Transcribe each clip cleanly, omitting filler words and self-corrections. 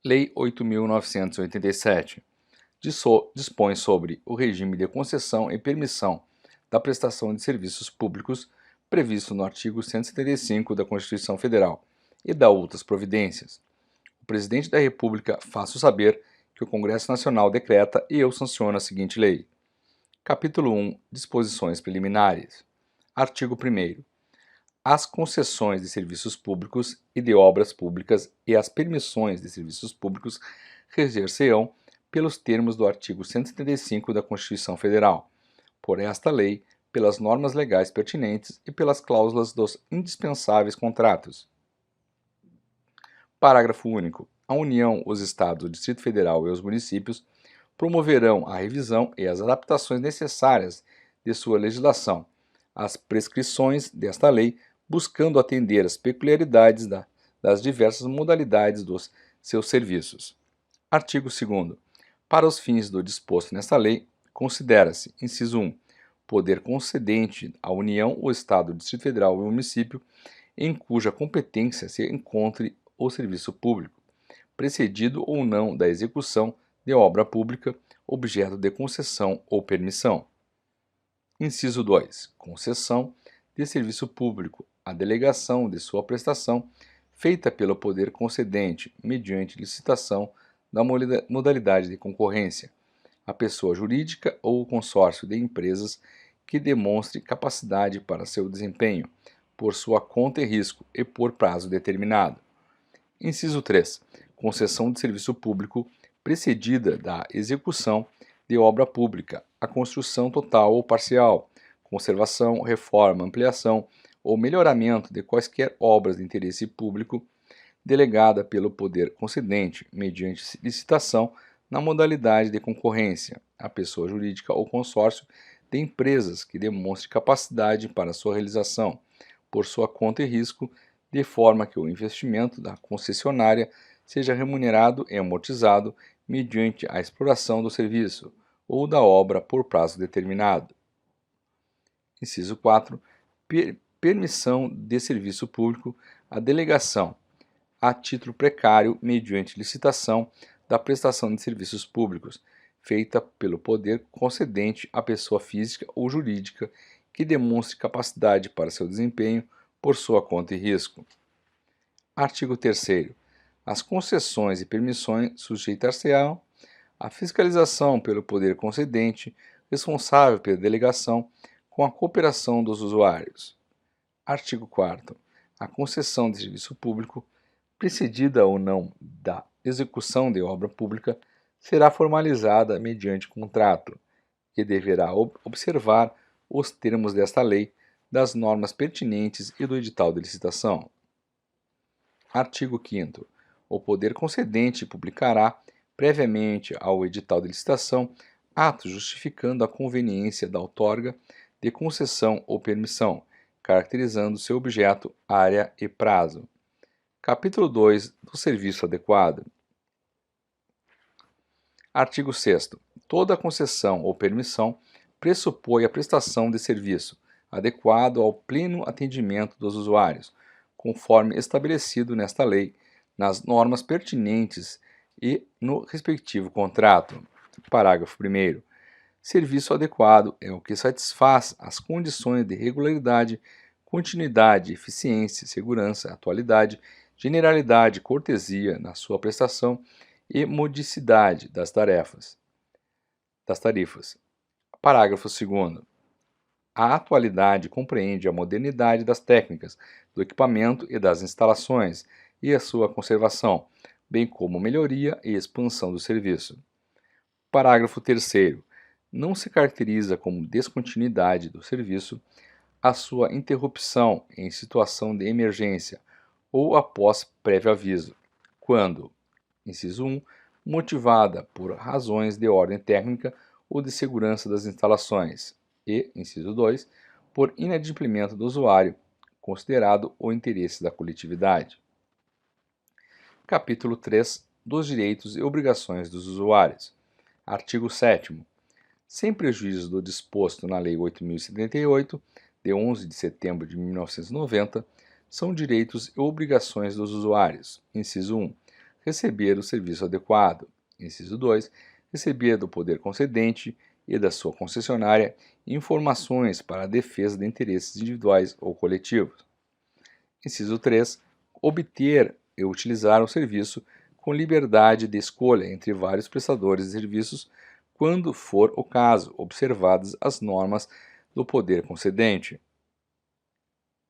Lei 8.987 dispõe sobre o regime de concessão e permissão da prestação de serviços públicos previsto no artigo 175 da Constituição Federal e dá outras providências. O Presidente da República faço saber que o Congresso Nacional decreta e eu sanciono a seguinte lei. Capítulo 1. Disposições preliminares. Artigo 1º. As concessões de serviços públicos e de obras públicas e as permissões de serviços públicos reger-se-ão pelos termos do artigo 175 da Constituição Federal, por esta lei, pelas normas legais pertinentes e pelas cláusulas dos indispensáveis contratos. Parágrafo único. A União, os Estados, o Distrito Federal e os municípios promoverão a revisão e as adaptações necessárias de sua legislação às prescrições desta lei, buscando atender às peculiaridades das diversas modalidades dos seus serviços. Artigo 2º. Para os fins do disposto nesta lei, considera-se, inciso 1, poder concedente à União, o Estado, o Distrito Federal e o município, em cuja competência se encontre o serviço público, precedido ou não da execução de obra pública, objeto de concessão ou permissão. Inciso 2. Concessão de serviço público, a delegação de sua prestação, feita pelo poder concedente, mediante licitação da modalidade de concorrência, a pessoa jurídica ou o consórcio de empresas que demonstre capacidade para seu desempenho, por sua conta e risco e por prazo determinado. Inciso 3. Concessão de serviço público precedida da execução de obra pública, a construção total ou parcial, conservação, reforma, ampliação ou melhoramento de quaisquer obras de interesse público, delegada pelo poder concedente, mediante licitação na modalidade de concorrência, a pessoa jurídica ou consórcio de empresas que demonstre capacidade para sua realização, por sua conta e risco, de forma que o investimento da concessionária seja remunerado e amortizado mediante a exploração do serviço ou da obra por prazo determinado. Inciso 4. Permissão de serviço público, a delegação, a título precário, mediante licitação, da prestação de serviços públicos, feita pelo poder concedente à pessoa física ou jurídica que demonstre capacidade para seu desempenho por sua conta e risco. Artigo 3º. As concessões e permissões sujeitar-se-ão à fiscalização pelo poder concedente, responsável pela delegação, com a cooperação dos usuários. Artigo 4º. A concessão de serviço público, precedida ou não da execução de obra pública, será formalizada mediante contrato, que deverá observar os termos desta lei, das normas pertinentes e do edital de licitação. Artigo 5º. O poder concedente publicará, previamente ao edital de licitação, ato justificando a conveniência da outorga de concessão ou permissão, caracterizando seu objeto, área e prazo. Capítulo 2 do serviço adequado. Artigo 6º. Toda concessão ou permissão pressupõe a prestação de serviço adequado ao pleno atendimento dos usuários, conforme estabelecido nesta lei, nas normas pertinentes e no respectivo contrato. Parágrafo 1º. Serviço adequado é o que satisfaz as condições de regularidade, continuidade, eficiência, segurança, atualidade, generalidade, cortesia na sua prestação e modicidade das tarifas. Parágrafo 2º. A atualidade compreende a modernidade das técnicas, do equipamento e das instalações e a sua conservação, bem como melhoria e expansão do serviço. Parágrafo 3º. Não se caracteriza como descontinuidade do serviço a sua interrupção em situação de emergência ou após prévio aviso, quando, inciso 1, motivada por razões de ordem técnica ou de segurança das instalações e, inciso 2, por inadimplemento do usuário, considerado o interesse da coletividade. Capítulo 3 dos direitos e obrigações dos usuários. Artigo 7º. Sem prejuízo do disposto na Lei 8.078, de 11 de setembro de 1990, são direitos e obrigações dos usuários. Inciso 1. receber o serviço adequado. Inciso 2. Receber do poder concedente e da sua concessionária informações para a defesa de interesses individuais ou coletivos. Inciso 3. Obter e utilizar o serviço com liberdade de escolha entre vários prestadores de serviços, quando for o caso, observadas as normas do poder concedente.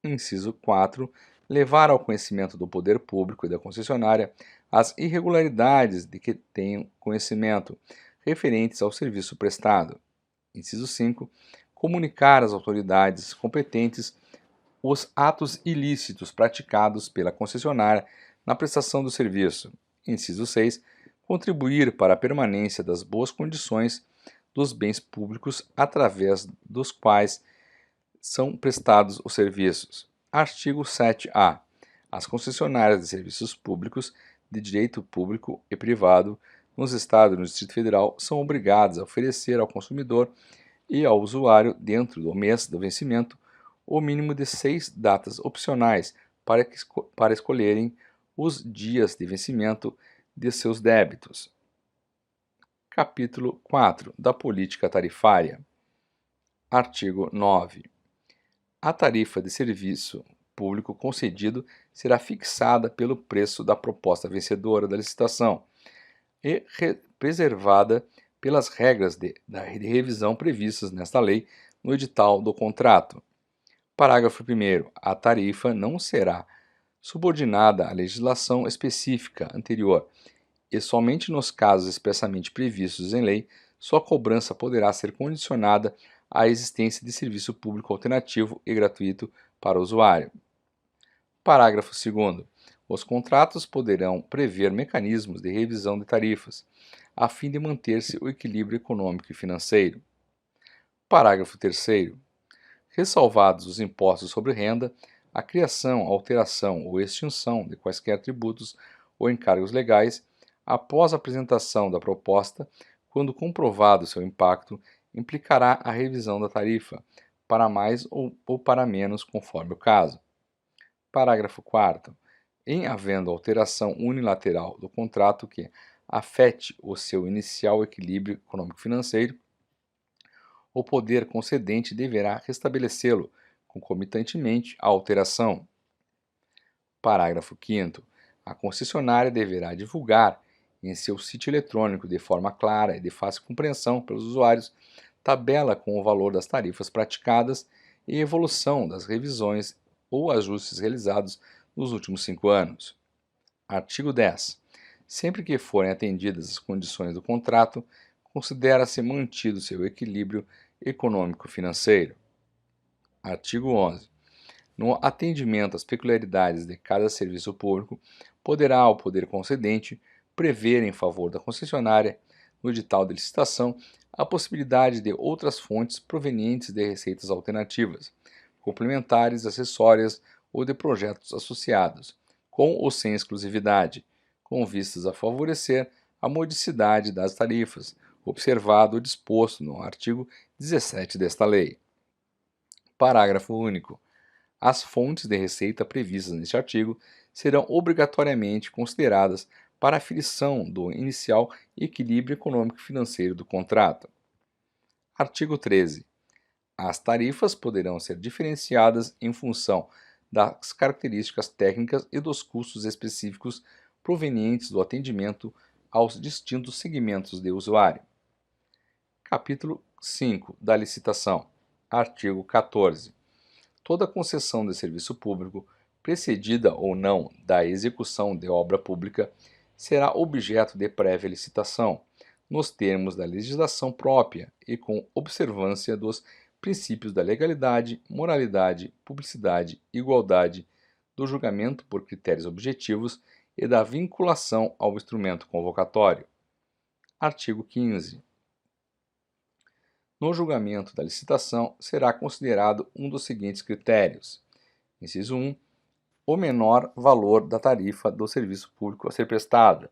Inciso 4. Levar ao conhecimento do poder público e da concessionária as irregularidades de que tenham conhecimento referentes ao serviço prestado. Inciso 5. Comunicar às autoridades competentes os atos ilícitos praticados pela concessionária na prestação do serviço. Inciso 6. Contribuir para a permanência das boas condições dos bens públicos através dos quais são prestados os serviços. Artigo 7-A. As concessionárias de serviços públicos de direito público e privado nos Estados e no Distrito Federal são obrigadas a oferecer ao consumidor e ao usuário, dentro do mês do vencimento, o mínimo de 6 datas opcionais para escolherem os dias de vencimento de seus débitos. Capítulo 4 da Política Tarifária. Artigo 9. A tarifa de serviço público concedido será fixada pelo preço da proposta vencedora da licitação e preservada pelas regras de revisão previstas nesta lei no edital do contrato. Parágrafo 1º. A tarifa não será subordinada à legislação específica anterior e somente nos casos expressamente previstos em lei, sua cobrança poderá ser condicionada à existência de serviço público alternativo e gratuito para o usuário. Parágrafo 2º. Os contratos poderão prever mecanismos de revisão de tarifas, a fim de manter-se o equilíbrio econômico e financeiro. Parágrafo 3º. Ressalvados os impostos sobre renda, a criação, alteração ou extinção de quaisquer tributos ou encargos legais, após a apresentação da proposta, quando comprovado seu impacto, implicará a revisão da tarifa, para mais ou para menos, conforme o caso. Parágrafo 4º. Em havendo alteração unilateral do contrato que afete o seu inicial equilíbrio econômico-financeiro, o poder concedente deverá restabelecê-lo, concomitantemente à alteração. Parágrafo 5º. A concessionária deverá divulgar em seu sítio eletrônico, de forma clara e de fácil compreensão pelos usuários, tabela com o valor das tarifas praticadas e evolução das revisões ou ajustes realizados nos últimos 5 anos. Artigo 10. Sempre que forem atendidas as condições do contrato, considera-se mantido seu equilíbrio econômico-financeiro. Artigo 11. No atendimento às peculiaridades de cada serviço público, poderá o poder concedente prever em favor da concessionária, no edital de licitação, a possibilidade de outras fontes provenientes de receitas alternativas, complementares, acessórias ou de projetos associados, com ou sem exclusividade, com vistas a favorecer a modicidade das tarifas, observado o disposto no artigo 17 desta lei. Parágrafo único. As fontes de receita previstas neste artigo serão obrigatoriamente consideradas para a aferição do inicial equilíbrio econômico e financeiro do contrato. Artigo 13. As tarifas poderão ser diferenciadas em função das características técnicas e dos custos específicos provenientes do atendimento aos distintos segmentos de usuário. Capítulo 5 da licitação. Artigo 14. Toda concessão de serviço público, precedida ou não da execução de obra pública, será objeto de prévia licitação, nos termos da legislação própria e com observância dos princípios da legalidade, moralidade, publicidade, igualdade, do julgamento por critérios objetivos e da vinculação ao instrumento convocatório. Artigo 15. No julgamento da licitação será considerado um dos seguintes critérios. Inciso 1. O menor valor da tarifa do serviço público a ser prestado.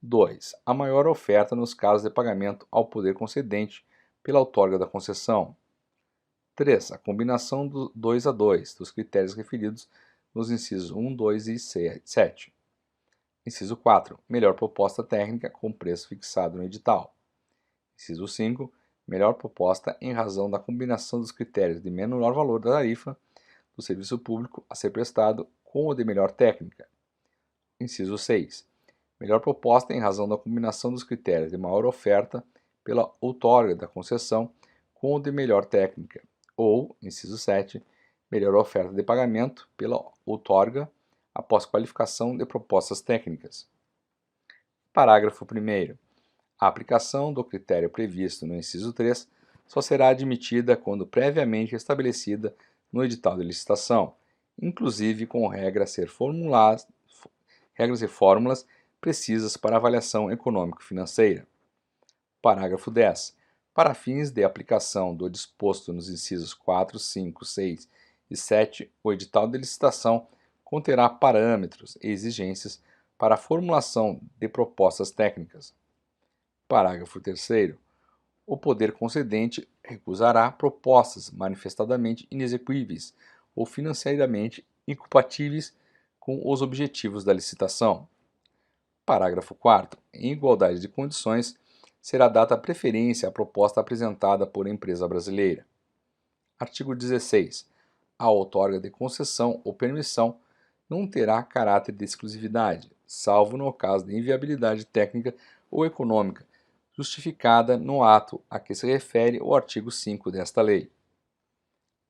2. A maior oferta nos casos de pagamento ao poder concedente pela outorga da concessão. 3. A combinação do 2 a 2 dos critérios referidos nos incisos 1, 2 e 7. Inciso 4. Melhor proposta técnica com preço fixado no edital. Inciso 5. Melhor proposta em razão da combinação dos critérios de menor valor da tarifa do serviço público a ser prestado com o de melhor técnica. Inciso 6. Melhor proposta em razão da combinação dos critérios de maior oferta pela outorga da concessão com o de melhor técnica. Ou, inciso 7, melhor oferta de pagamento pela outorga após qualificação de propostas técnicas. Parágrafo 1º. A aplicação do critério previsto no inciso 3 só será admitida quando previamente estabelecida no edital de licitação, inclusive com regras e fórmulas precisas para avaliação econômico-financeira. Parágrafo 10. Para fins de aplicação do disposto nos incisos 4, 5, 6 e 7, o edital de licitação conterá parâmetros e exigências para a formulação de propostas técnicas. Parágrafo 3º. O poder concedente recusará propostas manifestadamente inexequíveis ou financeiramente incompatíveis com os objetivos da licitação. Parágrafo 4º. Em igualdade de condições, será dada preferência à proposta apresentada por empresa brasileira. Artigo 16. A outorga de concessão ou permissão não terá caráter de exclusividade, salvo no caso de inviabilidade técnica ou econômica, justificada no ato a que se refere o artigo 5 desta lei.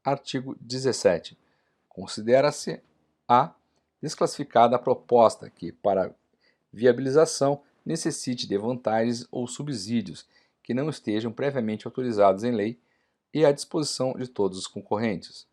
Artigo 17. Considera-se a desclassificada a proposta que, para viabilização, necessite de vantagens ou subsídios que não estejam previamente autorizados em lei e à disposição de todos os concorrentes.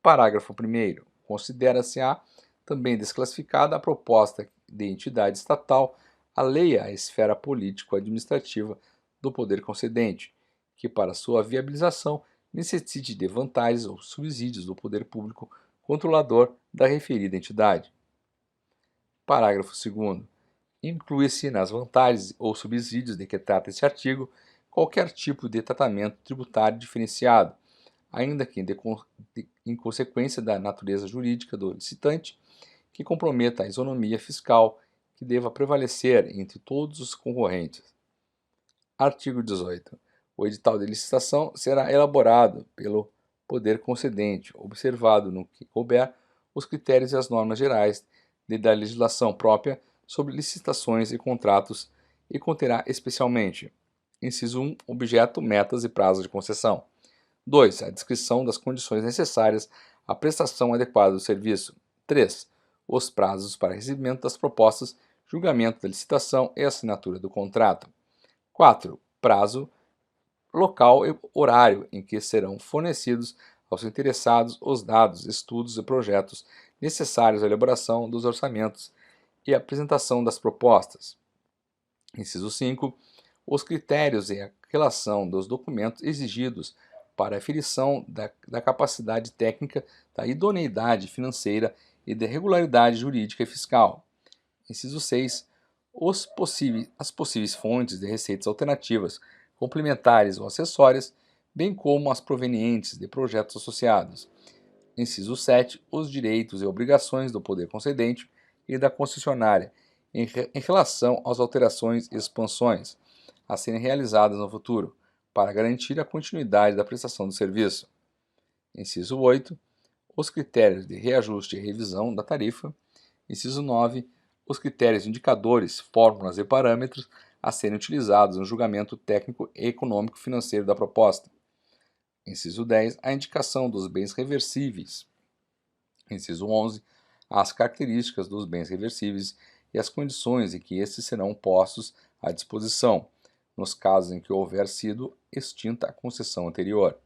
Parágrafo 1º. Considera-se-á também desclassificada a proposta de entidade estatal alheia à esfera político-administrativa do poder concedente, que para sua viabilização necessite de vantagens ou subsídios do poder público controlador da referida entidade. Parágrafo 2º. Inclui-se nas vantagens ou subsídios de que trata este artigo qualquer tipo de tratamento tributário diferenciado, ainda que em consequência da natureza jurídica do licitante, que comprometa a isonomia fiscal que deva prevalecer entre todos os concorrentes. Artigo 18. O edital de licitação será elaborado pelo poder concedente, observado no que couber os critérios e as normas gerais da legislação própria sobre licitações e contratos e conterá especialmente: inciso 1, objeto, metas e prazos de concessão. 2. A descrição das condições necessárias à prestação adequada do serviço. 3. Os prazos para recebimento das propostas, julgamento da licitação e assinatura do contrato. 4. Prazo, local e horário em que serão fornecidos aos interessados os dados, estudos e projetos necessários à elaboração dos orçamentos e apresentação das propostas. Inciso 5. Os critérios e a relação dos documentos exigidos para a aferição da capacidade técnica, da idoneidade financeira e da regularidade jurídica e fiscal. Inciso 6. As possíveis fontes de receitas alternativas, complementares ou acessórias, bem como as provenientes de projetos associados. Inciso 7. Os direitos e obrigações do poder concedente e da concessionária em relação às alterações e expansões a serem realizadas no futuro, para garantir a continuidade da prestação do serviço. Inciso 8. Os critérios de reajuste e revisão da tarifa. Inciso 9. Os critérios, indicadores, fórmulas e parâmetros a serem utilizados no julgamento técnico e econômico financeiro da proposta. Inciso 10. A indicação dos bens reversíveis. Inciso 11. As características dos bens reversíveis e as condições em que estes serão postos à disposição, nos casos em que houver sido extinta a concessão anterior.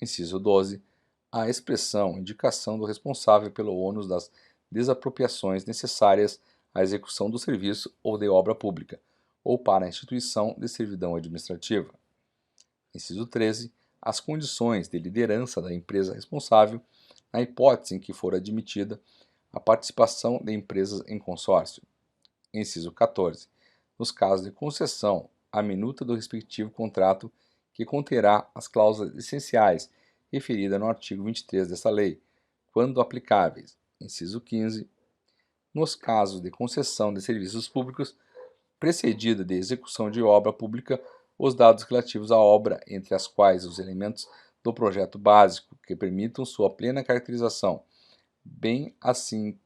Inciso 12. A expressão, indicação do responsável pelo ônus das desapropriações necessárias à execução do serviço ou de obra pública, ou para a instituição de servidão administrativa. Inciso 13. As condições de liderança da empresa responsável, na hipótese em que for admitida a participação de empresas em consórcio. Inciso 14. Nos casos de concessão, a minuta do respectivo contrato que conterá as cláusulas essenciais referidas no artigo 23 desta lei, quando aplicáveis. Inciso 15. nos casos de concessão de serviços públicos precedida de execução de obra pública, os dados relativos à obra, entre as quais os elementos do projeto básico que permitam sua plena caracterização, bem assim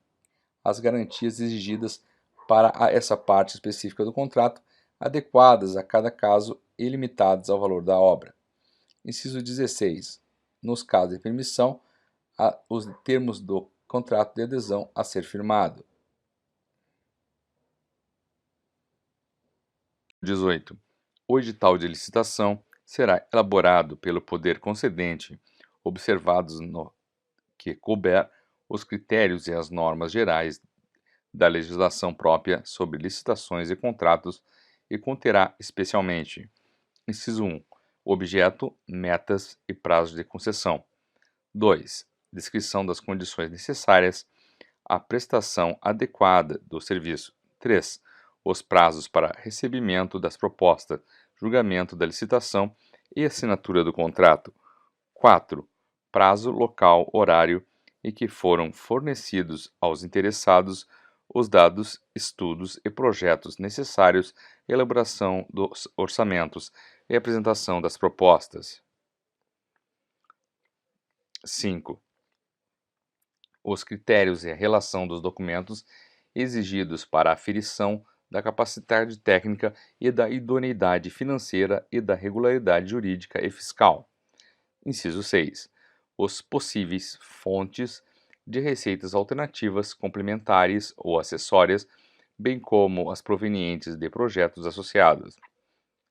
as garantias exigidas para essa parte específica do contrato, adequadas a cada caso e limitadas ao valor da obra. Inciso 16. Nos casos de permissão, os termos do contrato de adesão a ser firmado. 18. O edital de licitação será elaborado pelo poder concedente, observados no que couber os critérios e as normas gerais da legislação própria sobre licitações e contratos e conterá especialmente: inciso 1. Objeto, metas e prazo de concessão. 2. Descrição das condições necessárias à prestação adequada do serviço. 3. Os prazos para recebimento das propostas, julgamento da licitação e assinatura do contrato. 4. Prazo, local, horário e que foram fornecidos aos interessados os dados, estudos e projetos necessários à elaboração dos orçamentos e apresentação das propostas. 5. Os critérios e a relação dos documentos exigidos para a aferição da capacidade técnica e da idoneidade financeira e da regularidade jurídica e fiscal. Inciso 6. Os possíveis fontes de receitas alternativas, complementares ou acessórias, bem como as provenientes de projetos associados.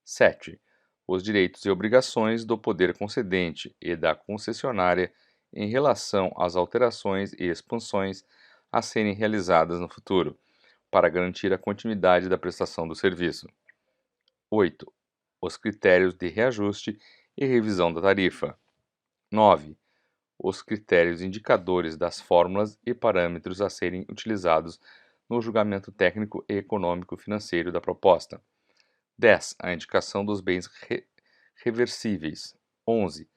7. Os direitos e obrigações do poder concedente e da concessionária em relação às alterações e expansões a serem realizadas no futuro, para garantir a continuidade da prestação do serviço. 8. Os critérios de reajuste e revisão da tarifa. 9. Os critérios indicadores das fórmulas e parâmetros a serem utilizados no julgamento técnico e econômico financeiro da proposta. 10. A indicação dos bens reversíveis. 11.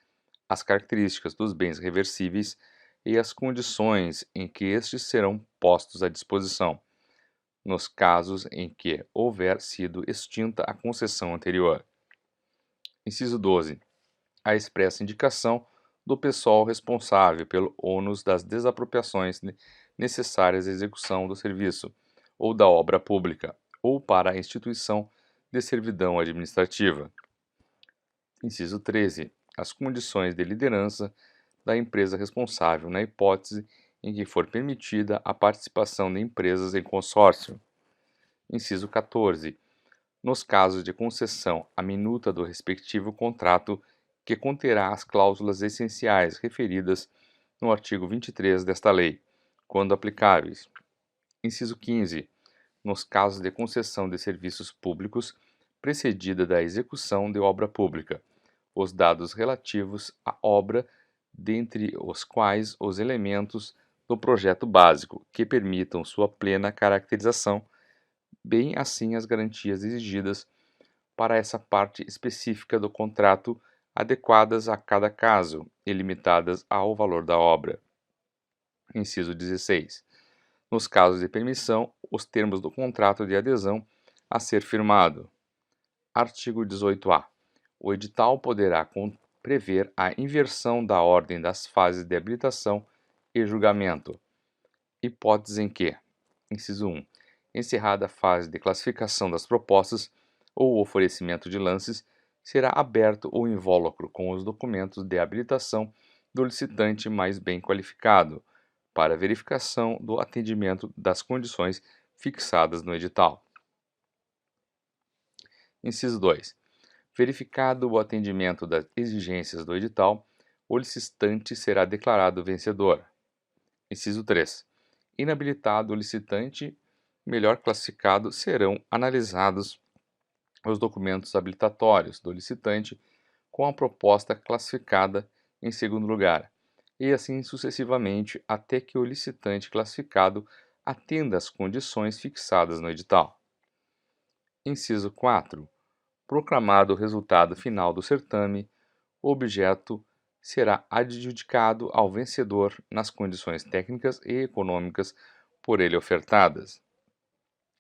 As características dos bens reversíveis e as condições em que estes serão postos à disposição, nos casos em que houver sido extinta a concessão anterior. Inciso 12. A expressa indicação do pessoal responsável pelo ônus das desapropriações necessárias à execução do serviço ou da obra pública, ou para a instituição de servidão administrativa. Inciso 13. As condições de liderança da empresa responsável na hipótese em que for permitida a participação de empresas em consórcio. Inciso 14. Nos casos de concessão, a minuta do respectivo contrato que conterá as cláusulas essenciais referidas no artigo 23 desta lei, quando aplicáveis. Inciso 15. Nos casos de concessão de serviços públicos precedida da execução de obra pública, os dados relativos à obra, dentre os quais os elementos do projeto básico que permitam sua plena caracterização, bem assim as garantias exigidas para essa parte específica do contrato, adequadas a cada caso e limitadas ao valor da obra. Inciso 16. Nos casos de permissão, os termos do contrato de adesão a ser firmado. Artigo 18-A. O edital poderá prever a inversão da ordem das fases de habilitação e julgamento. Hipótese em que: inciso 1. Encerrada a fase de classificação das propostas ou oferecimento de lances, será aberto o invólucro com os documentos de habilitação do licitante mais bem qualificado, para verificação do atendimento das condições fixadas no edital. Inciso 2. Verificado o atendimento das exigências do edital, o licitante será declarado vencedor. Inciso 3. Inabilitado o licitante, melhor classificado, serão analisados os documentos habilitatórios do licitante com a proposta classificada em segundo lugar, e assim sucessivamente até que o licitante classificado atenda às condições fixadas no edital. Inciso 4. Proclamado o resultado final do certame, o objeto será adjudicado ao vencedor nas condições técnicas e econômicas por ele ofertadas.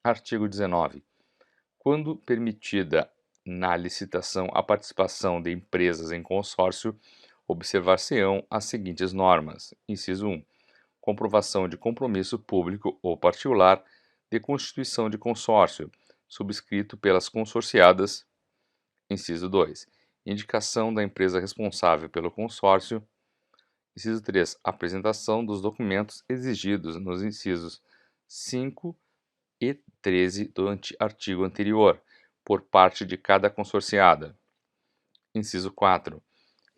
Artigo 19. Quando permitida na licitação a participação de empresas em consórcio, observar-se-ão as seguintes normas. Inciso 1. Comprovação de compromisso público ou particular de constituição de consórcio, subscrito pelas consorciadas. Inciso 2. Indicação da empresa responsável pelo consórcio. Inciso 3. Apresentação dos documentos exigidos nos incisos 5 e 13 do artigo anterior, por parte de cada consorciada. Inciso 4.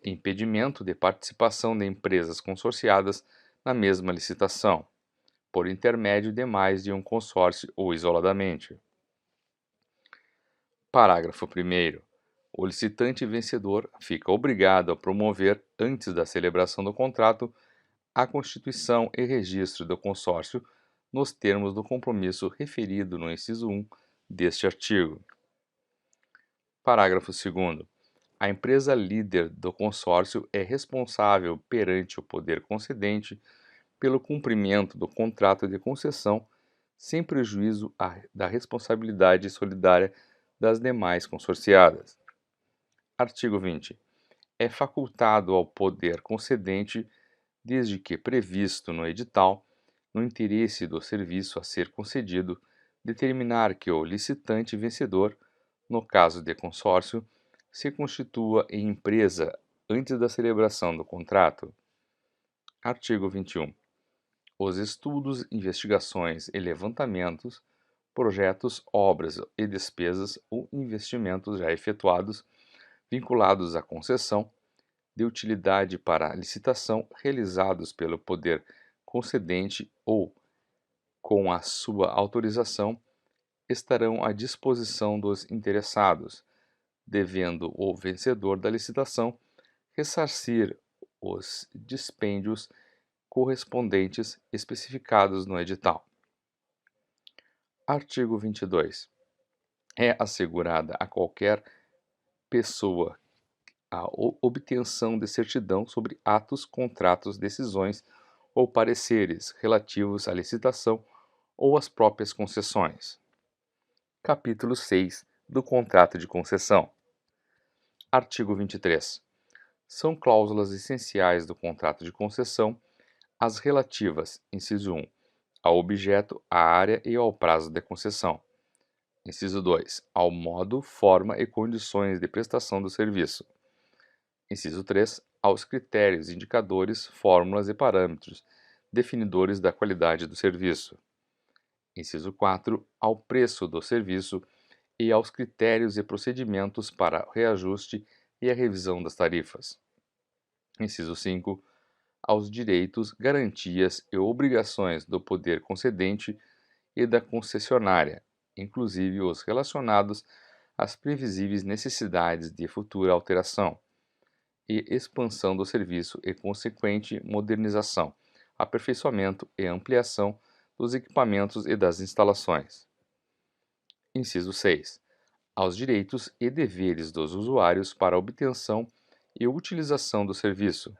Impedimento de participação de empresas consorciadas na mesma licitação, por intermédio de mais de um consórcio ou isoladamente. Parágrafo 1º. O licitante vencedor fica obrigado a promover, antes da celebração do contrato, a constituição e registro do consórcio nos termos do compromisso referido no inciso 1 deste artigo. Parágrafo 2º. A empresa líder do consórcio é responsável perante o poder concedente pelo cumprimento do contrato de concessão, sem prejuízo da responsabilidade solidária das demais consorciadas. Artigo 20. É facultado ao poder concedente, desde que previsto no edital, no interesse do serviço a ser concedido, determinar que o licitante vencedor, no caso de consórcio, se constitua em empresa antes da celebração do contrato. Artigo 21. Os estudos, investigações e levantamentos, projetos, obras e despesas ou investimentos já efetuados, vinculados à concessão, de utilidade para a licitação, realizados pelo poder concedente ou com a sua autorização, estarão à disposição dos interessados, devendo o vencedor da licitação ressarcir os dispêndios correspondentes especificados no edital. Artigo 22. É assegurada a qualquer pessoa a obtenção de certidão sobre atos, contratos, decisões ou pareceres relativos à licitação ou às próprias concessões. Capítulo 6 do Contrato de Concessão. Artigo 23. São cláusulas essenciais do contrato de concessão as relativas, inciso 1, ao objeto, à área e ao prazo de concessão. Inciso 2, ao modo, forma e condições de prestação do serviço. Inciso 3, aos critérios, indicadores, fórmulas e parâmetros definidores da qualidade do serviço. Inciso 4, ao preço do serviço e aos critérios e procedimentos para reajuste e a revisão das tarifas. Inciso 5, aos direitos, garantias e obrigações do poder concedente e da concessionária, inclusive os relacionados às previsíveis necessidades de futura alteração e expansão do serviço e consequente modernização, aperfeiçoamento e ampliação dos equipamentos e das instalações. Inciso 6. Aos direitos e deveres dos usuários para a obtenção e utilização do serviço.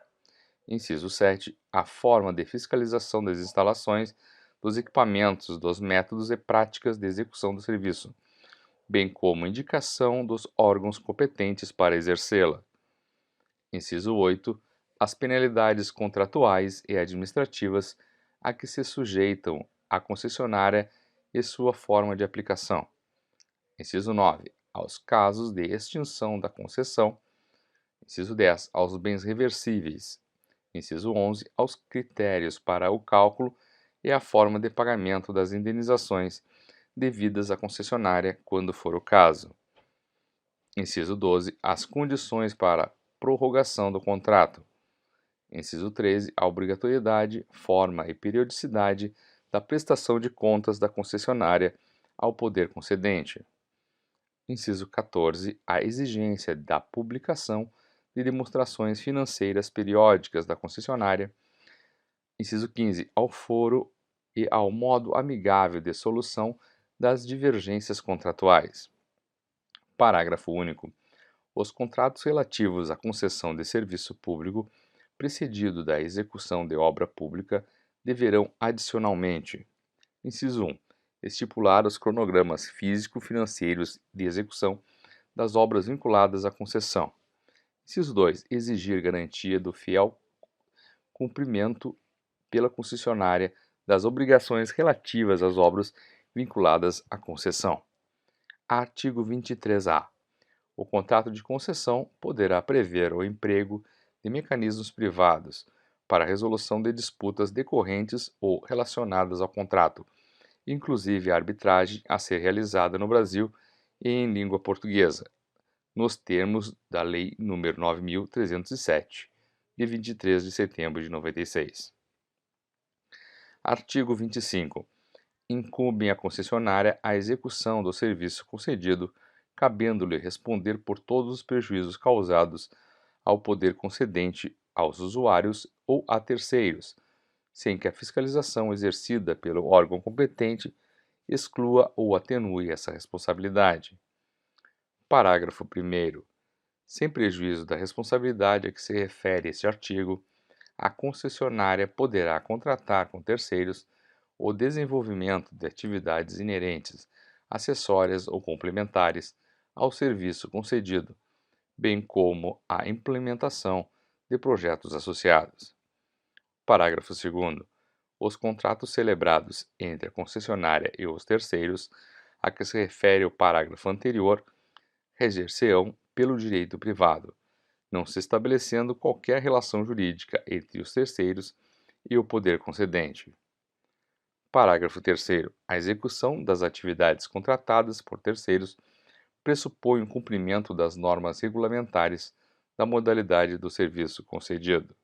Inciso 7. A forma de fiscalização das instalações, dos equipamentos, dos métodos e práticas de execução do serviço, bem como indicação dos órgãos competentes para exercê-la. Inciso 8. As penalidades contratuais e administrativas a que se sujeitam a concessionária e sua forma de aplicação. Inciso 9. Aos casos de extinção da concessão. Inciso 10. Aos bens reversíveis. Inciso 11. Aos critérios para o cálculo e a forma de pagamento das indenizações devidas à concessionária, quando for o caso. Inciso 12. As condições para prorrogação do contrato. Inciso 13. A obrigatoriedade, forma e periodicidade da prestação de contas da concessionária ao poder concedente. Inciso 14. A exigência da publicação de demonstrações financeiras periódicas da concessionária. Inciso 15. Ao foro e ao modo amigável de solução das divergências contratuais. Parágrafo único. Os contratos relativos à concessão de serviço público, precedido da execução de obra pública, deverão, adicionalmente: Inciso 1. Estipular os cronogramas físico-financeiros de execução das obras vinculadas à concessão. Inciso 2. Exigir garantia do fiel cumprimento pela concessionária das obrigações relativas às obras vinculadas à concessão. Artigo 23-A. O contrato de concessão poderá prever o emprego de mecanismos privados para a resolução de disputas decorrentes ou relacionadas ao contrato, inclusive a arbitragem a ser realizada no Brasil e em língua portuguesa, nos termos da Lei nº 9.307, de 23 de setembro de 96. Artigo 25. Incumbe à concessionária a execução do serviço concedido, cabendo-lhe responder por todos os prejuízos causados ao poder concedente, aos usuários ou a terceiros, sem que a fiscalização exercida pelo órgão competente exclua ou atenue essa responsabilidade. Parágrafo 1º. Sem prejuízo da responsabilidade a que se refere este artigo, a concessionária poderá contratar com terceiros o desenvolvimento de atividades inerentes, acessórias ou complementares ao serviço concedido, bem como a implementação de projetos associados. Parágrafo 2º. Os contratos celebrados entre a concessionária e os terceiros, a que se refere o parágrafo anterior, reger-se-ão pelo direito privado, não se estabelecendo qualquer relação jurídica entre os terceiros e o poder concedente. Parágrafo 3º. A execução das atividades contratadas por terceiros pressupõe o cumprimento das normas regulamentares da modalidade do serviço concedido.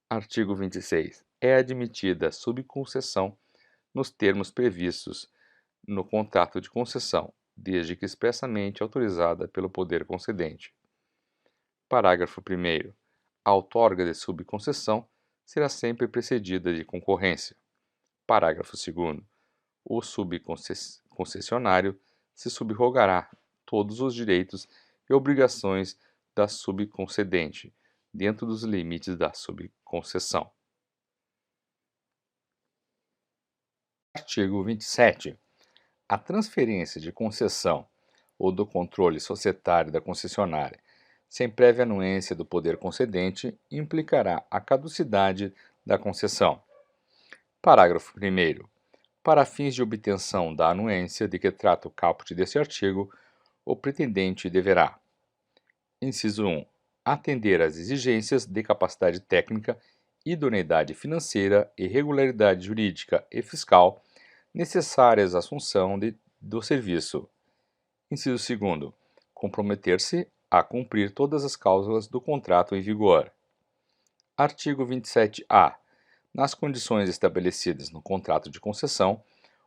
Artigo 26. É admitida subconcessão nos termos previstos no contrato de concessão, desde que expressamente autorizada pelo poder concedente. Parágrafo 1º. A outorga de subconcessão será sempre precedida de concorrência. Parágrafo 2º. O subconcessionário se subrogará todos os direitos e obrigações da subconcedente, dentro dos limites da subconcessão. Artigo 27. A transferência de concessão ou do controle societário da concessionária, sem prévia anuência do poder concedente, implicará a caducidade da concessão. Parágrafo 1º. Para fins de obtenção da anuência de que trata o caput deste artigo, o pretendente deverá: inciso 1. Atender às exigências de capacidade técnica, idoneidade financeira e regularidade jurídica e fiscal necessárias à assunção do serviço. Inciso 2. Comprometer-se a cumprir todas as cláusulas do contrato em vigor. Artigo 27-A. Nas condições estabelecidas no contrato de concessão,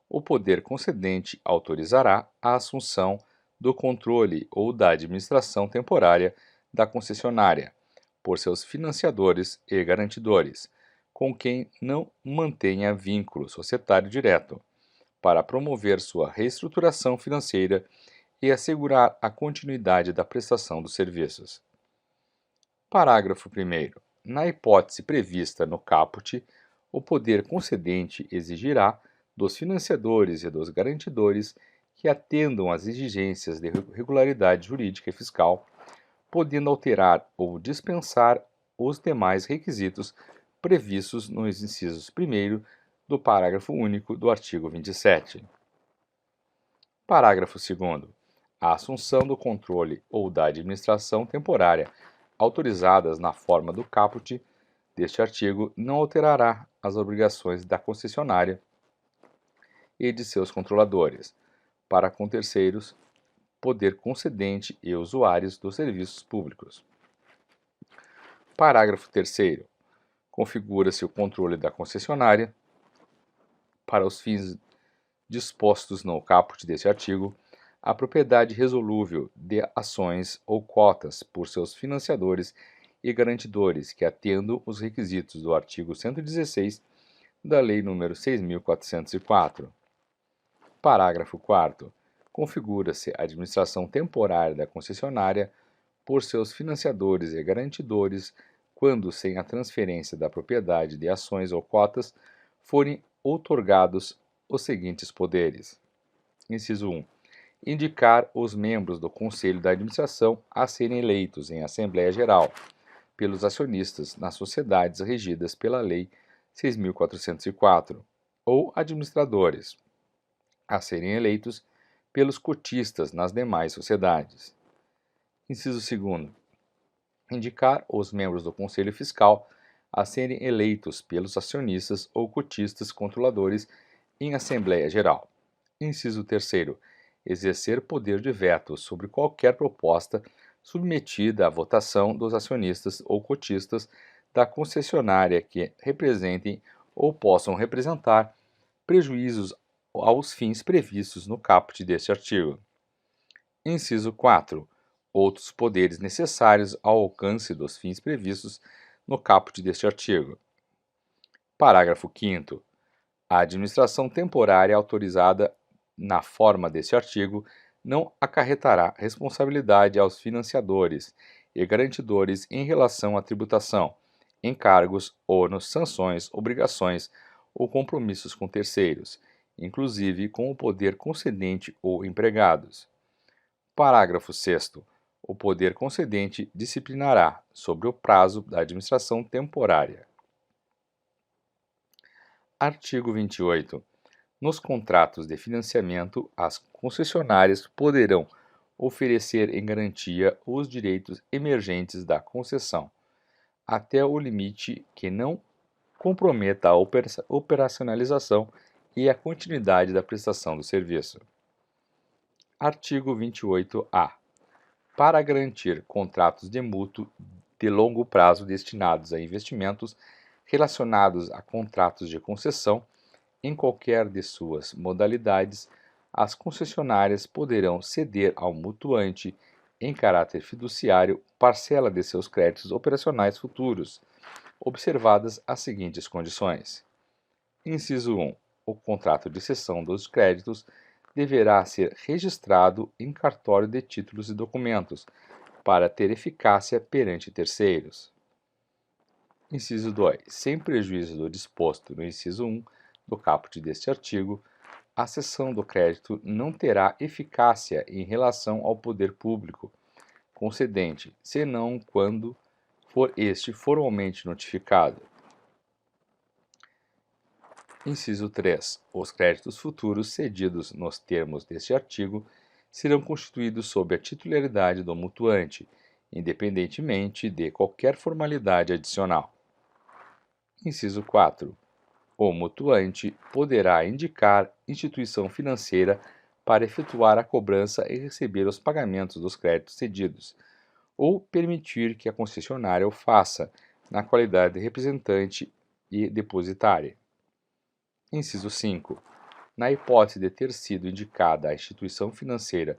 o poder concedente autorizará a assunção do controle ou da administração temporária da concessionária, por seus financiadores e garantidores, com quem não mantenha vínculo societário direto, para promover sua reestruturação financeira e assegurar a continuidade da prestação dos serviços. Parágrafo 1º. Na hipótese prevista no caput, o poder concedente exigirá dos financiadores e dos garantidores que atendam às exigências de regularidade jurídica e fiscal, podendo alterar ou dispensar os demais requisitos previstos nos incisos 1º do parágrafo único do artigo 27. Parágrafo 2º. A assunção do controle ou da administração temporária autorizadas na forma do caput deste artigo não alterará as obrigações da concessionária e de seus controladores, para com terceiros, poder concedente e usuários dos serviços públicos. Parágrafo 3º. Configura-se o controle da concessionária, para os fins dispostos no caput deste artigo, a propriedade resolúvel de ações ou cotas por seus financiadores e garantidores que atendam os requisitos do artigo 116 da Lei nº 6.404. Parágrafo 4º. Configura-se a administração temporária da concessionária por seus financiadores e garantidores quando, sem a transferência da propriedade de ações ou cotas, forem outorgados os seguintes poderes. Inciso 1. Indicar os membros do Conselho da Administração a serem eleitos em Assembleia Geral pelos acionistas nas sociedades regidas pela Lei 6.404, ou administradores, a serem eleitos pelos cotistas nas demais sociedades. Inciso 2. Indicar os membros do Conselho Fiscal a serem eleitos pelos acionistas ou cotistas controladores em Assembleia Geral. Inciso 3. Exercer poder de veto sobre qualquer proposta submetida à votação dos acionistas ou cotistas da concessionária que representem ou possam representar prejuízos aos fins previstos no caput deste artigo. Inciso 4. Outros poderes necessários ao alcance dos fins previstos no caput deste artigo. Parágrafo 5º. A administração temporária autorizada na forma deste artigo não acarretará responsabilidade aos financiadores e garantidores em relação à tributação, encargos, ônus, sanções, obrigações ou compromissos com terceiros, inclusive com o poder concedente ou empregados. Parágrafo 6º. O poder concedente disciplinará sobre o prazo da administração temporária. Artigo 28. Nos contratos de financiamento, as concessionárias poderão oferecer em garantia os direitos emergentes da concessão, até o limite que não comprometa a operacionalização e a continuidade da prestação do serviço. Artigo 28-A. Para garantir contratos de mútuo de longo prazo destinados a investimentos relacionados a contratos de concessão, em qualquer de suas modalidades, as concessionárias poderão ceder ao mutuante, em caráter fiduciário, parcela de seus créditos operacionais futuros, observadas as seguintes condições. Inciso 1. O contrato de cessão dos créditos deverá ser registrado em cartório de títulos e documentos, para ter eficácia perante terceiros. Inciso 2. Sem prejuízo do disposto no inciso 1 do caput deste artigo, a cessão do crédito não terá eficácia em relação ao poder público concedente, senão quando for este formalmente notificado. Inciso 3. Os créditos futuros cedidos nos termos deste artigo serão constituídos sob a titularidade do mutuante, independentemente de qualquer formalidade adicional. Inciso 4. O mutuante poderá indicar instituição financeira para efetuar a cobrança e receber os pagamentos dos créditos cedidos, ou permitir que a concessionária o faça, na qualidade de representante e depositária. Inciso 5. Na hipótese de ter sido indicada a instituição financeira,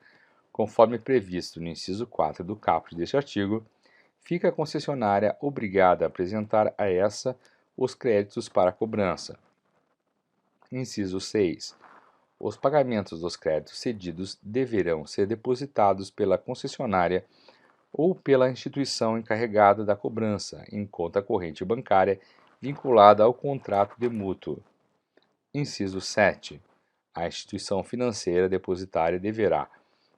conforme previsto no inciso 4 do caput deste artigo, fica a concessionária obrigada a apresentar a essa os créditos para cobrança. Inciso 6. Os pagamentos dos créditos cedidos deverão ser depositados pela concessionária ou pela instituição encarregada da cobrança em conta corrente bancária vinculada ao contrato de mútuo. Inciso 7. A instituição financeira depositária deverá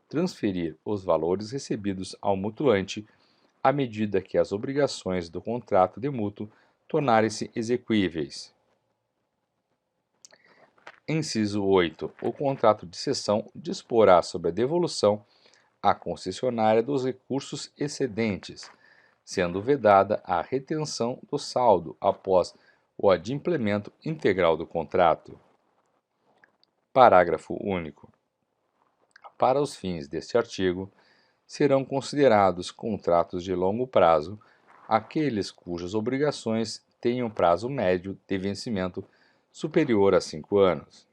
transferir os valores recebidos ao mutuante à medida que as obrigações do contrato de mútuo tornarem-se exequíveis. Inciso 8. O contrato de cessão disporá sobre a devolução à concessionária dos recursos excedentes, sendo vedada a retenção do saldo após o adimplemento integral do contrato. Parágrafo único. Para os fins deste artigo, serão considerados contratos de longo prazo aqueles cujas obrigações tenham prazo médio de vencimento superior a 5 anos.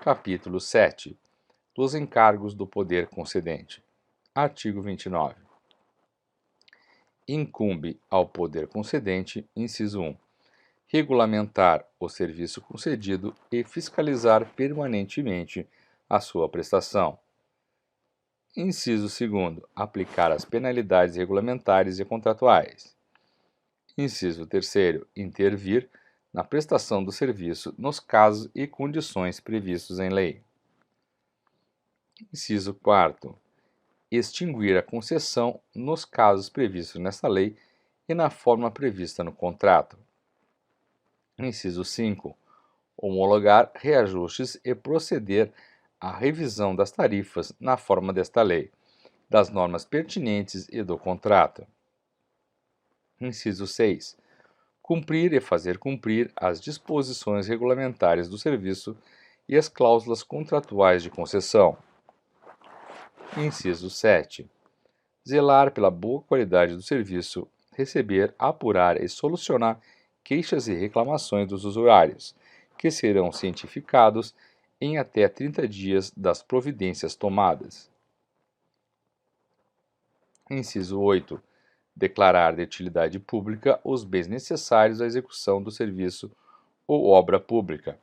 Capítulo 7. Dos encargos do poder concedente. Artigo 29. Incumbe ao poder concedente, inciso 1, regulamentar o serviço concedido e fiscalizar permanentemente a sua prestação. Inciso 2, aplicar as penalidades regulamentares e contratuais. Inciso 3, intervir na prestação do serviço nos casos e condições previstos em lei. Inciso 4º. Extinguir a concessão nos casos previstos nesta lei e na forma prevista no contrato. Inciso 5. Homologar reajustes e proceder à revisão das tarifas na forma desta lei, das normas pertinentes e do contrato. Inciso 6. Cumprir e fazer cumprir as disposições regulamentares do serviço e as cláusulas contratuais de concessão. Inciso 7. Zelar pela boa qualidade do serviço, receber, apurar e solucionar queixas e reclamações dos usuários, que serão cientificados em até 30 dias das providências tomadas. Inciso 8. Declarar de utilidade pública os bens necessários à execução do serviço ou obra pública,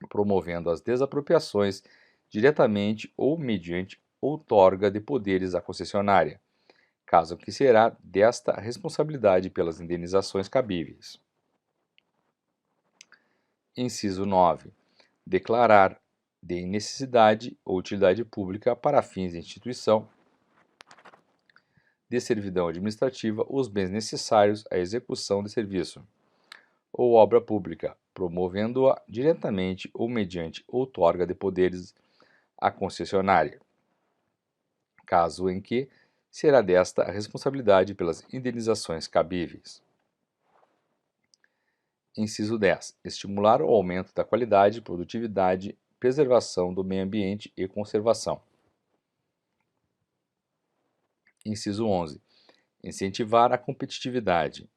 promovendo as desapropriações diretamente ou mediante outorga de poderes à concessionária, caso que será desta responsabilidade pelas indenizações cabíveis. Inciso 9. Declarar de necessidade ou utilidade pública para fins de instituição de servidão administrativa os bens necessários à execução de serviço ou obra pública, promovendo-a diretamente ou mediante outorga de poderes à concessionária, caso em que será desta a responsabilidade pelas indenizações cabíveis. Inciso 10. Estimular o aumento da qualidade, produtividade, preservação do meio ambiente e conservação. Inciso 11. Incentivar a competitividade.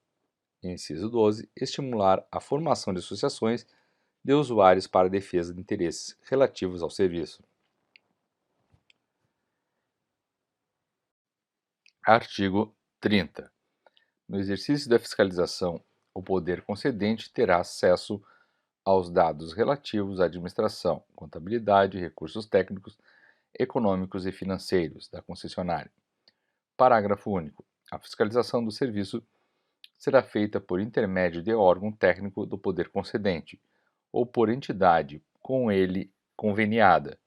Inciso 12. Estimular a formação de associações de usuários para a defesa de interesses relativos ao serviço. Artigo 30. No exercício da fiscalização, o poder concedente terá acesso aos dados relativos à administração, contabilidade, recursos técnicos, econômicos e financeiros da concessionária. Parágrafo único. A fiscalização do serviço será feita por intermédio de órgão técnico do poder concedente ou por entidade com ele conveniada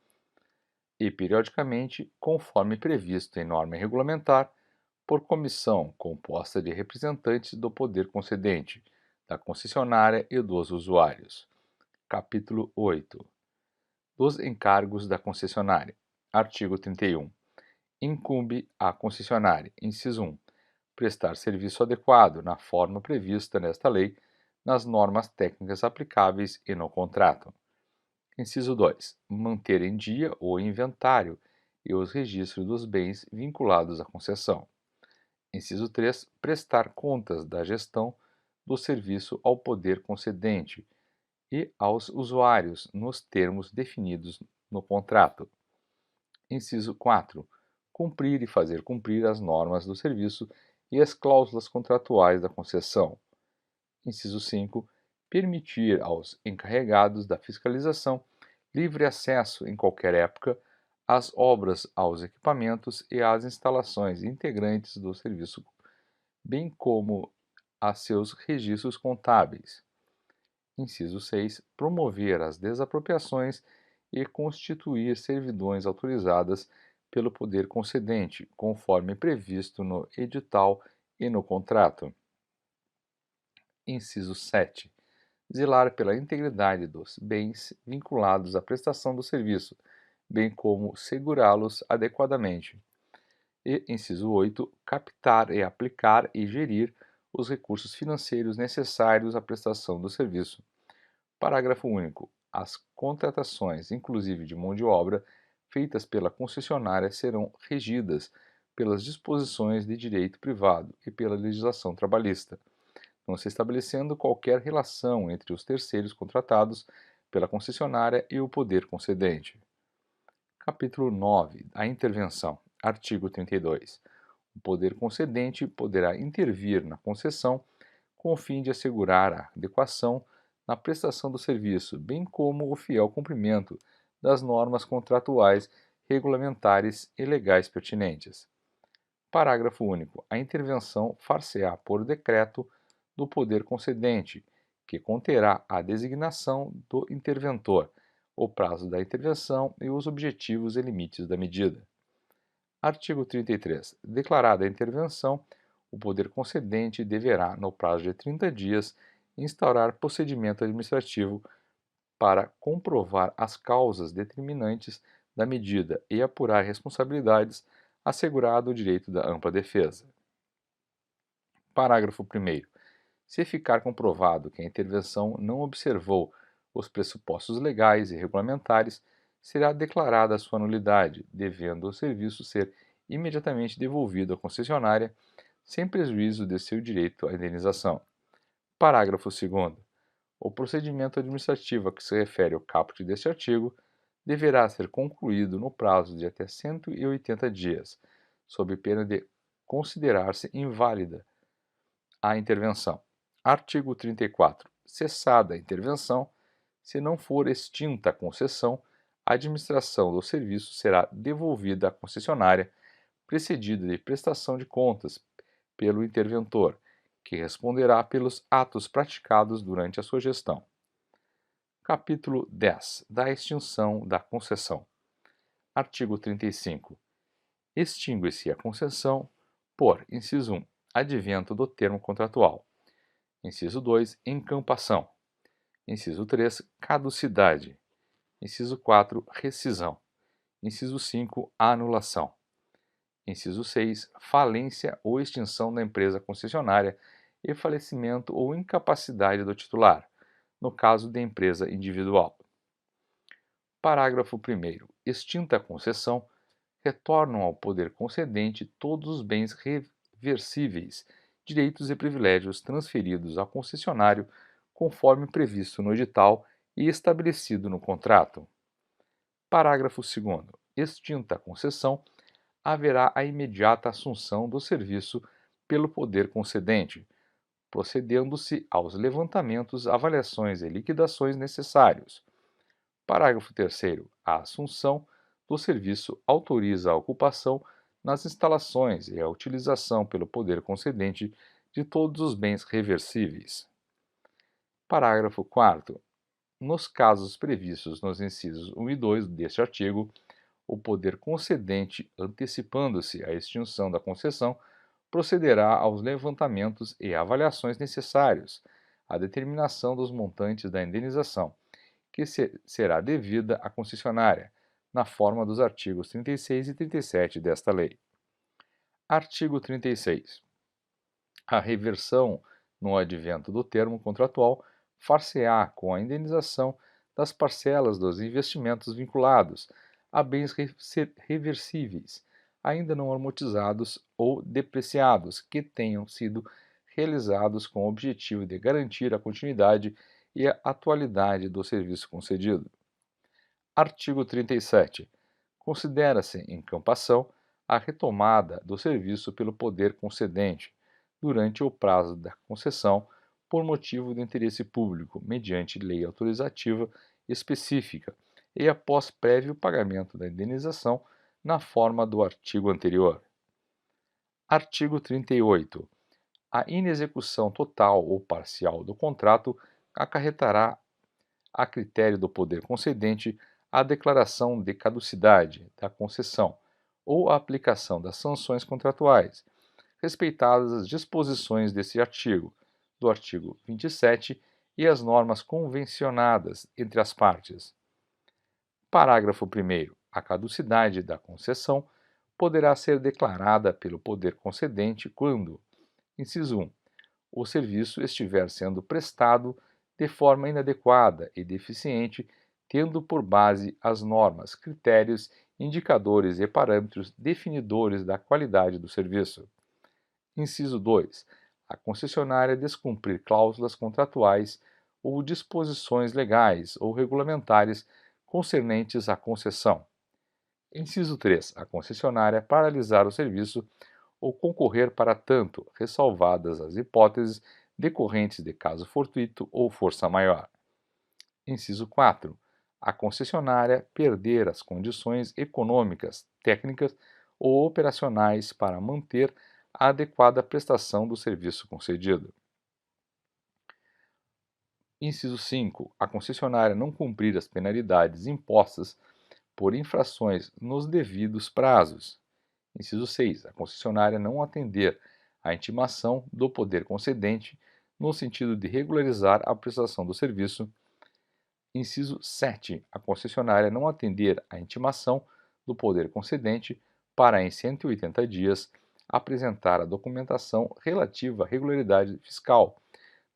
e, periodicamente, conforme previsto em norma regulamentar, por comissão composta de representantes do poder concedente, da concessionária e dos usuários. Capítulo 8. Dos encargos da concessionária. Artigo 31. Incumbe à concessionária, inciso 1, prestar serviço adequado na forma prevista nesta lei, nas normas técnicas aplicáveis e no contrato. Inciso 2. Manter em dia o inventário e os registros dos bens vinculados à concessão. Inciso 3. Prestar contas da gestão do serviço ao poder concedente e aos usuários nos termos definidos no contrato. Inciso 4. Cumprir e fazer cumprir as normas do serviço e as cláusulas contratuais da concessão. Inciso 5. Permitir aos encarregados da fiscalização livre acesso, em qualquer época, às obras, aos equipamentos e às instalações integrantes do serviço, bem como a seus registros contábeis. Inciso 6. Promover as desapropriações e constituir servidões autorizadas pelo poder concedente, conforme previsto no edital e no contrato. Inciso 7. Zelar pela integridade dos bens vinculados à prestação do serviço, bem como segurá-los adequadamente. E, inciso 8, captar e aplicar e gerir os recursos financeiros necessários à prestação do serviço. Parágrafo único. As contratações, inclusive de mão de obra, feitas pela concessionária serão regidas pelas disposições de direito privado e pela legislação trabalhista, não se estabelecendo qualquer relação entre os terceiros contratados pela concessionária e o poder concedente. Capítulo 9. A intervenção. Artigo 32. O poder concedente poderá intervir na concessão com o fim de assegurar a adequação na prestação do serviço, bem como o fiel cumprimento das normas contratuais, regulamentares e legais pertinentes. Parágrafo único. A intervenção far-se-á por decreto do poder concedente, que conterá a designação do interventor, o prazo da intervenção e os objetivos e limites da medida. Artigo 33. Declarada a intervenção, o poder concedente deverá, no prazo de 30 dias, instaurar procedimento administrativo para comprovar as causas determinantes da medida e apurar responsabilidades, assegurado o direito da ampla defesa. Parágrafo 1º. Se ficar comprovado que a intervenção não observou os pressupostos legais e regulamentares, será declarada a sua nulidade, devendo o serviço ser imediatamente devolvido à concessionária, sem prejuízo de seu direito à indenização. Parágrafo 2º. O procedimento administrativo a que se refere o caput deste artigo deverá ser concluído no prazo de até 180 dias, sob pena de considerar-se inválida a intervenção. Artigo 34. Cessada a intervenção, se não for extinta a concessão, a administração do serviço será devolvida à concessionária, precedida de prestação de contas pelo interventor, que responderá pelos atos praticados durante a sua gestão. Capítulo 10. Da extinção da concessão. Artigo 35. Extingue-se a concessão por, inciso 1, advento do termo contratual. Inciso 2, encampação. Inciso 3, caducidade. Inciso 4, rescisão. Inciso 5, anulação. Inciso 6, falência ou extinção da empresa concessionária e falecimento ou incapacidade do titular, no caso de empresa individual. Parágrafo 1º. Extinta a concessão, retornam ao poder concedente todos os bens reversíveis, direitos e privilégios transferidos ao concessionário conforme previsto no edital e estabelecido no contrato. Parágrafo 2º. Extinta a concessão, haverá a imediata assunção do serviço pelo poder concedente, procedendo-se aos levantamentos, avaliações e liquidações necessários. Parágrafo 3º. A assunção do serviço autoriza a ocupação nas instalações e a utilização pelo poder concedente de todos os bens reversíveis. Parágrafo 4º. Nos casos previstos nos incisos 1 e 2 deste artigo, o poder concedente, antecipando-se à extinção da concessão, procederá aos levantamentos e avaliações necessários à determinação dos montantes da indenização, que será devida à concessionária, na forma dos artigos 36 e 37 desta lei. Artigo 36. A reversão no advento do termo contratual far-se-á com a indenização das parcelas dos investimentos vinculados a bens reversíveis, ainda não amortizados ou depreciados, que tenham sido realizados com o objetivo de garantir a continuidade e a atualidade do serviço concedido. Artigo 37. Considera-se encampação a retomada do serviço pelo poder concedente, durante o prazo da concessão, por motivo de interesse público, mediante lei autorizativa específica e após prévio pagamento da indenização na forma do artigo anterior. Artigo 38. A inexecução total ou parcial do contrato acarretará, a critério do poder concedente, a declaração de caducidade da concessão ou a aplicação das sanções contratuais, respeitadas as disposições deste artigo, do artigo 27 e as normas convencionadas entre as partes. Parágrafo 1º. A caducidade da concessão poderá ser declarada pelo poder concedente quando, inciso 1, o serviço estiver sendo prestado de forma inadequada e deficiente, tendo por base as normas, critérios, indicadores e parâmetros definidores da qualidade do serviço. Inciso 2. A concessionária descumprir cláusulas contratuais ou disposições legais ou regulamentares concernentes à concessão. Inciso 3. A concessionária paralisar o serviço ou concorrer para tanto, ressalvadas as hipóteses decorrentes de caso fortuito ou força maior. Inciso 4. A concessionária perder as condições econômicas, técnicas ou operacionais para manter a adequada prestação do serviço concedido. Inciso 5. A concessionária não cumprir as penalidades impostas por infrações nos devidos prazos. Inciso 6. A concessionária não atender à intimação do poder concedente no sentido de regularizar a prestação do serviço. Inciso 7. A concessionária não atender à intimação do poder concedente para, em 180 dias, apresentar a documentação relativa à regularidade fiscal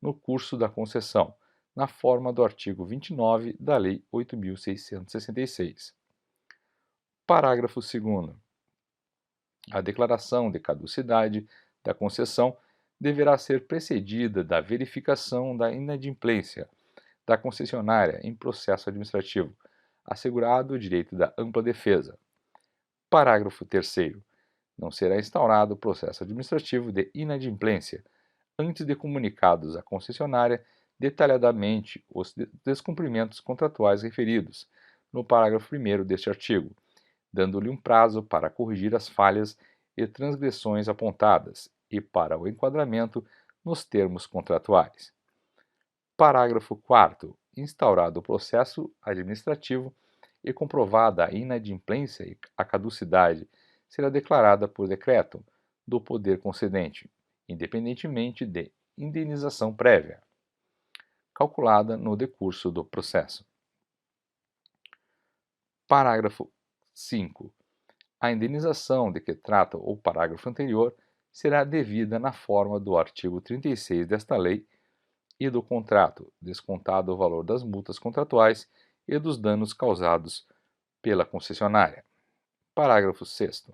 no curso da concessão, na forma do artigo 29 da Lei 8.666. Parágrafo 2º. A declaração de caducidade da concessão deverá ser precedida da verificação da inadimplência da concessionária em processo administrativo, assegurado o direito da ampla defesa. Parágrafo 3º. Não será instaurado processo administrativo de inadimplência antes de comunicados à concessionária detalhadamente os descumprimentos contratuais referidos no parágrafo 1º deste artigo, dando-lhe um prazo para corrigir as falhas e transgressões apontadas e para o enquadramento nos termos contratuais. Parágrafo 4º. Instaurado o processo administrativo e comprovada a inadimplência e a caducidade, será declarada por decreto do poder concedente, independentemente de indenização prévia, calculada no decurso do processo. Parágrafo 5. A indenização de que trata o parágrafo anterior será devida na forma do artigo 36 desta lei e do contrato, descontado o valor das multas contratuais e dos danos causados pela concessionária. Parágrafo 6º.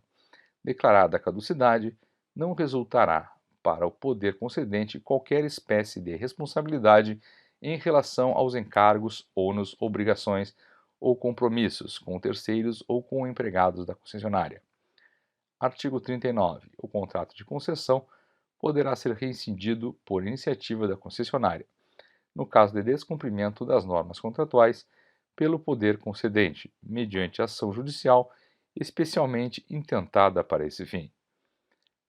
Declarada a caducidade, não resultará para o poder concedente qualquer espécie de responsabilidade em relação aos encargos, ônus, obrigações ou compromissos com terceiros ou com empregados da concessionária. Artigo 39. O contrato de concessão poderá ser rescindido por iniciativa da concessionária, no caso de descumprimento das normas contratuais pelo poder concedente, mediante ação judicial especialmente intentada para esse fim.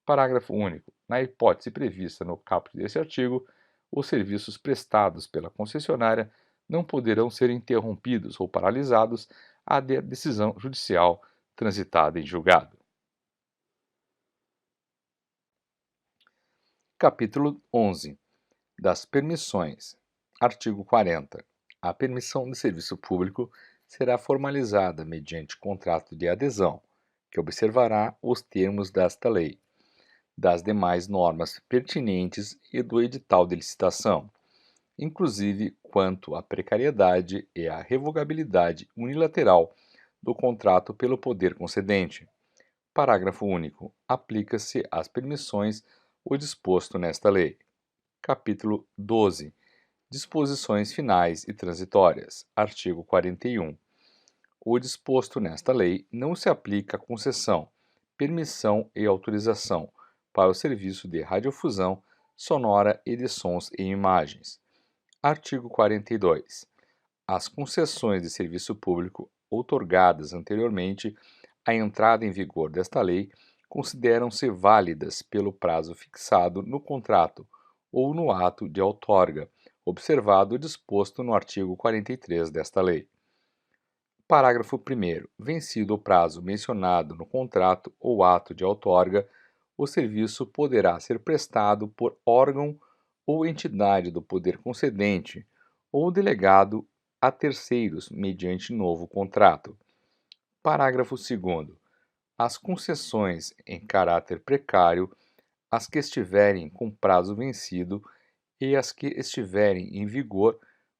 Parágrafo único. Na hipótese prevista no caput deste artigo, os serviços prestados pela concessionária não poderão ser interrompidos ou paralisados à decisão judicial transitada em julgado. Capítulo 11. Das permissões. Artigo 40. A permissão de serviço público será formalizada mediante contrato de adesão, que observará os termos desta lei, das demais normas pertinentes e do edital de licitação, inclusive quanto à precariedade e à revogabilidade unilateral do contrato pelo poder concedente. Parágrafo único. Aplica-se às permissões o disposto nesta lei. Capítulo 12. Disposições finais e transitórias. Artigo 41. O disposto nesta lei não se aplica à concessão, permissão e autorização para o serviço de radiodifusão sonora e de sons e imagens. Artigo 42. As concessões de serviço público outorgadas anteriormente à entrada em vigor desta lei consideram-se válidas pelo prazo fixado no contrato ou no ato de outorga, observado o disposto no artigo 43 desta lei. Parágrafo 1º. Vencido o prazo mencionado no contrato ou ato de outorga, o serviço poderá ser prestado por órgão ou entidade do poder concedente ou delegado a terceiros mediante novo contrato. Parágrafo 2º. As concessões em caráter precário, as que estiverem com prazo vencido e as que estiverem em vigor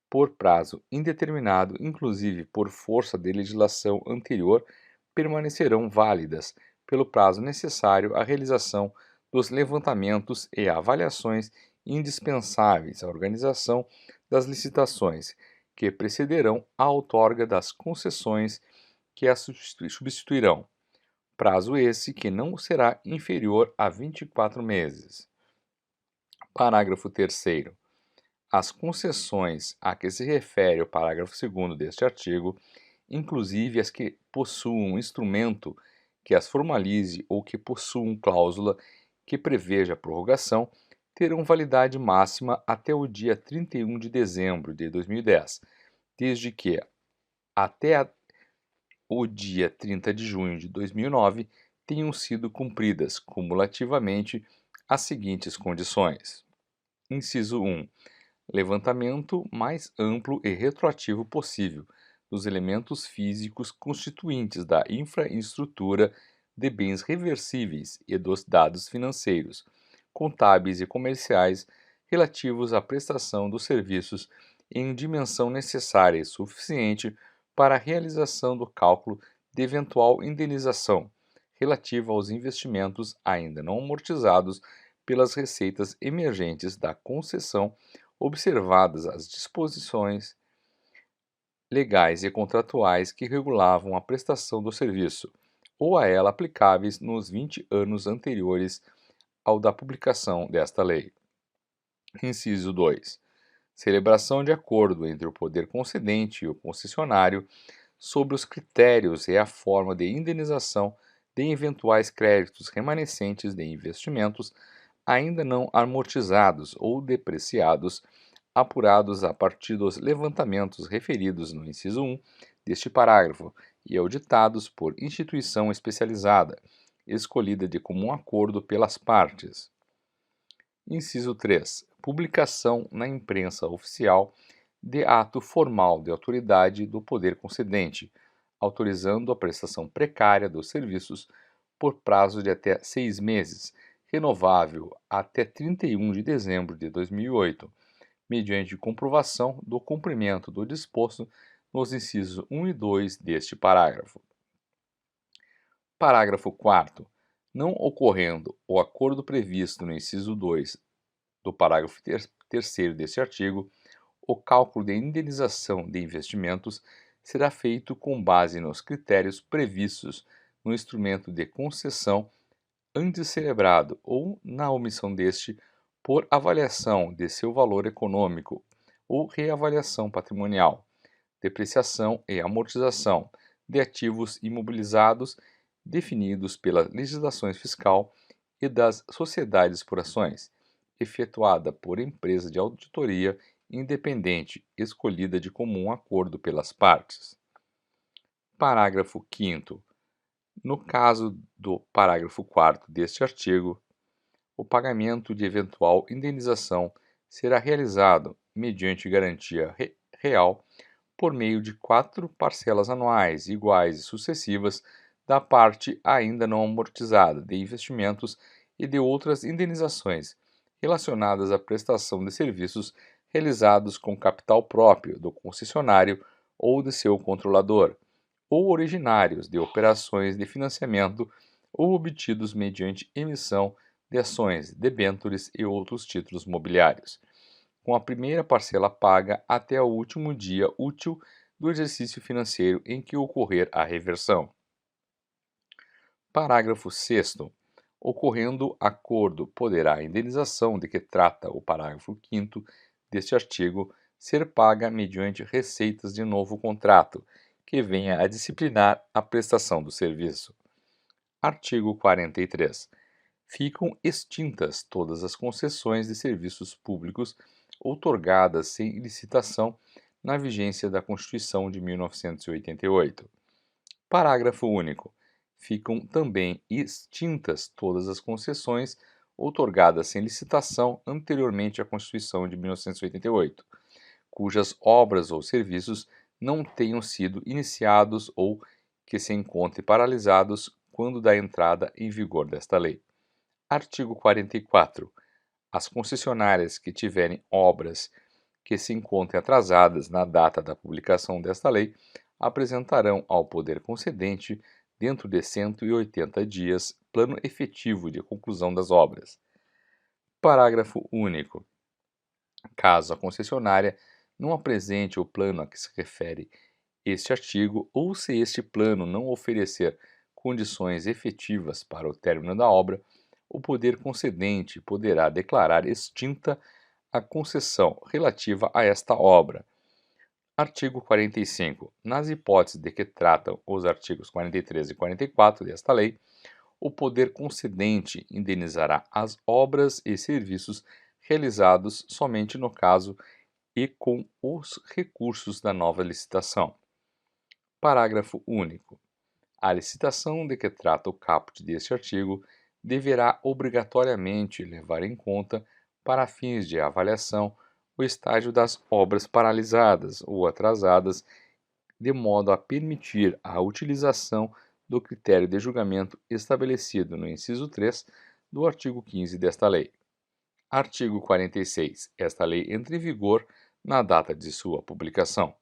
por prazo indeterminado, inclusive por força de legislação anterior, permanecerão válidas pelo prazo necessário à realização dos levantamentos e avaliações indispensáveis à organização das licitações, que precederão a outorga das concessões que as substituirão. Prazo esse que não será inferior a 24 meses. Parágrafo 3º. As concessões a que se refere o parágrafo 2º deste artigo, inclusive as que possuam instrumento que as formalize ou que possuam cláusula que preveja a prorrogação, terão validade máxima até o dia 31 de dezembro de 2010, desde que, o dia 30 de junho de 2009, tenham sido cumpridas cumulativamente as seguintes condições. Inciso 1. Levantamento mais amplo e retroativo possível dos elementos físicos constituintes da infraestrutura de bens reversíveis e dos dados financeiros, contábeis e comerciais relativos à prestação dos serviços em dimensão necessária e suficiente para a realização do cálculo de eventual indenização relativa aos investimentos ainda não amortizados pelas receitas emergentes da concessão, observadas as disposições legais e contratuais que regulavam a prestação do serviço, ou a ela aplicáveis nos 20 anos anteriores ao da publicação desta lei. Inciso 2. Celebração de acordo entre o poder concedente e o concessionário sobre os critérios e a forma de indenização de eventuais créditos remanescentes de investimentos ainda não amortizados ou depreciados, apurados a partir dos levantamentos referidos no inciso 1 deste parágrafo e auditados por instituição especializada, escolhida de comum acordo pelas partes. Inciso 3. Publicação na imprensa oficial de ato formal de autoridade do poder concedente, autorizando a prestação precária dos serviços por prazo de até 6 meses, renovável até 31 de dezembro de 2008, mediante comprovação do cumprimento do disposto nos incisos 1 e 2 deste parágrafo. Parágrafo 4º. Não ocorrendo o acordo previsto no inciso 2 do parágrafo 3º deste artigo, o cálculo de indenização de investimentos será feito com base nos critérios previstos no instrumento de concessão antes celebrado ou, na omissão deste, por avaliação de seu valor econômico ou reavaliação patrimonial, depreciação e amortização de ativos imobilizados definidos pela legislação fiscal e das sociedades por ações, efetuada por empresa de auditoria independente escolhida de comum acordo pelas partes. Parágrafo 5º. No caso do parágrafo 4º deste artigo, o pagamento de eventual indenização será realizado mediante garantia real por meio de 4 parcelas anuais iguais e sucessivas da parte ainda não amortizada de investimentos e de outras indenizações relacionadas à prestação de serviços realizados com capital próprio do concessionário ou de seu controlador, ou originários de operações de financiamento ou obtidos mediante emissão de ações, debêntures e outros títulos mobiliários, com a primeira parcela paga até o último dia útil do exercício financeiro em que ocorrer a reversão. Parágrafo 6º. Ocorrendo acordo, poderá a indenização de que trata o parágrafo 5º deste artigo ser paga mediante receitas de novo contrato, que venha a disciplinar a prestação do serviço. Artigo 43. Ficam extintas todas as concessões de serviços públicos outorgadas sem licitação na vigência da Constituição de 1988. Parágrafo único. Ficam também extintas todas as concessões outorgadas sem licitação anteriormente à Constituição de 1988, cujas obras ou serviços não tenham sido iniciados ou que se encontrem paralisados quando da entrada em vigor desta lei. Artigo 44. As concessionárias que tiverem obras que se encontrem atrasadas na data da publicação desta lei apresentarão ao poder concedente, dentro de 180 dias, plano efetivo de conclusão das obras. Parágrafo único. Caso a concessionária não apresente o plano a que se refere este artigo, ou se este plano não oferecer condições efetivas para o término da obra, o poder concedente poderá declarar extinta a concessão relativa a esta obra. Artigo 45. Nas hipóteses de que tratam os artigos 43 e 44 desta lei, o poder concedente indenizará as obras e serviços realizados somente no caso e com os recursos da nova licitação. Parágrafo único. A licitação de que trata o caput deste artigo deverá obrigatoriamente levar em conta, para fins de avaliação, o estágio das obras paralisadas ou atrasadas, de modo a permitir a utilização do critério de julgamento estabelecido no inciso 3 do artigo 15 desta lei. Artigo 46. Esta lei entra em vigor na data de sua publicação.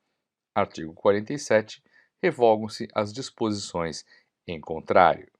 Artigo 47. Revogam-se as disposições em contrário.